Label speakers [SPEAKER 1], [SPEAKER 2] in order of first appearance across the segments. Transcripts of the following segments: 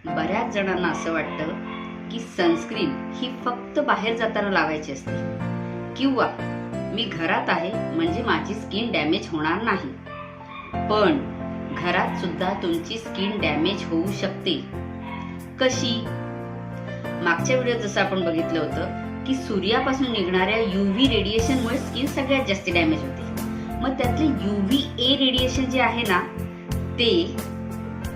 [SPEAKER 1] बऱ्याच जणांना असं वाटतं की सनस्क्रीन ही फक्त बाहेर जाताना लावायची असते किंवा मी घरात आहे म्हणजे माझी स्किन डॅमेज होणार नाही. पण घरात सुद्धा तुमची स्किन डॅमेज होऊ शकते. कशी? मागच्या व्हिडिओत जसं आपण बघितलं होतं की सूर्यापासून निघणाऱ्या UV रेडिएशनमुळे स्किन सगळ्यात जास्त डॅमेज होते. मग त्यातले UVA रेडिएशन जे आहे ना ते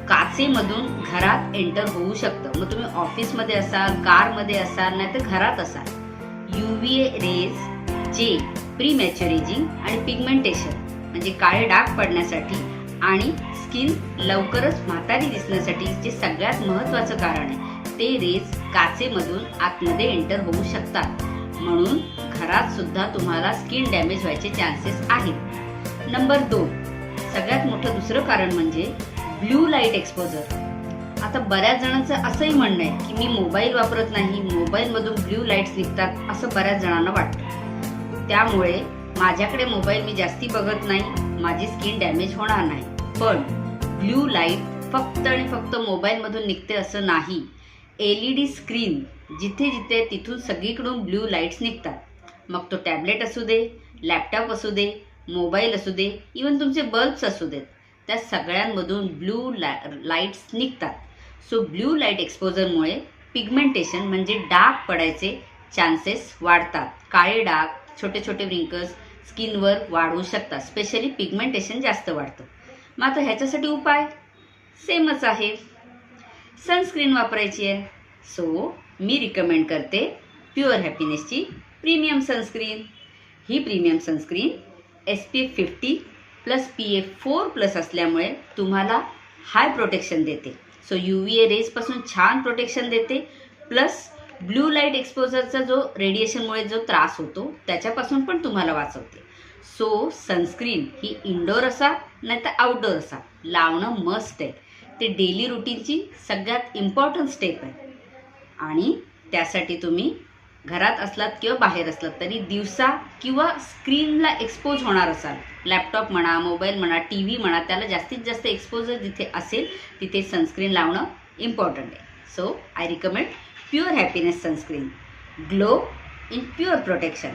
[SPEAKER 1] काचेमधून घरात एंटर होऊ शकतं. मग तुम्ही ऑफिसमध्ये असाल, कारमध्ये असाल, नाहीतर घरात असाल. UVA रेज जे प्रीमॅच्युअर एजिंग आणि पिगमेंटेशन म्हणजे काळे डाग पडण्यासाठी आणि स्किन लवकरच म्हातारी दिसण्यासाठी जे सगळ्यात महत्त्वाचं कारण आहे ते रेज काचेमधून आतमध्ये एंटर होऊ शकतात. म्हणून घरात सुद्धा तुम्हाला स्किन डॅमेज व्हायचे चान्सेस आहेत. नंबर 2, सगळ्यात मोठं दुसरं कारण म्हणजे ब्ल्यू लाईट एक्सपोजर. आता बऱ्याच जणांचं असंही म्हणणं आहे की मी मोबाईल वापरत नाही, मोबाईलमधून ब्ल्यू लाईट्स निघतात असं बऱ्याच जणांना वाटतं. त्यामुळे माझ्याकडे मोबाईल मी जास्ती बघत नाही, माझी स्किन डॅमेज होणार नाही. पण ब्ल्यू लाईट फक्त आणि फक्त मोबाईलमधून निघते असं नाही. LED स्क्रीन जिथे जिथे तिथून सगळीकडून ब्ल्यू लाईट्स निघतात. मग तो टॅबलेट असू दे, लॅपटॉप असू दे, मोबाईल असू दे, इवन तुमचे बल्ब्स असू देत, त्या सगळ्यांमधून ब्ल्यू लाईट्स निघतात. सो ब्ल्यू लाईट एक्सपोजरमुळे पिगमेंटेशन म्हणजे डाग पडायचे चान्सेस वाढतात. काळे डाग, छोटे छोटे रिंकल्स स्किनवर वाढू शकतात. स्पेशली पिगमेंटेशन जास्त वाढतं. मग आता ह्याच्यासाठी उपाय सेमच आहे, सनस्क्रीन वापरायची आहे. सो मी रिकमेंड करते प्युअर हॅपीनेसची प्रीमियम सनस्क्रीन. ही प्रीमियम सनस्क्रीन SPF 50+ PA4+ असल्यामुळे तुम्हाला हाय प्रोटेक्शन देते. सो UVA रेजपासून छान प्रोटेक्शन देते, प्लस ब्ल्यू लाईट एक्सपोजरचा जो रेडिएशनमुळे जो त्रास होतो त्याच्यापासून पण तुम्हाला वाचवते. सो सनस्क्रीन ही इनडोअर असा नाही तर आउटडोअर असा लावणं मस्ट आहे. ते डेली रुटीनची सगळ्यात इम्पॉर्टंट स्टेप आहे. आणि त्यासाठी तुम्ही घरात असलात किंवा बाहेर असलात तरी दिवसा किंवा स्क्रीनला एक्सपोज होणार असाल, लॅपटॉप म्हणा, मोबाईल म्हणा, TV म्हणा, त्याला जास्तीत जास्त एक्सपोजर जिथे असेल तिथे सनस्क्रीन लावणं इम्पॉर्टंट आहे. So I recommend pure happiness sunscreen. Glow in pure protection.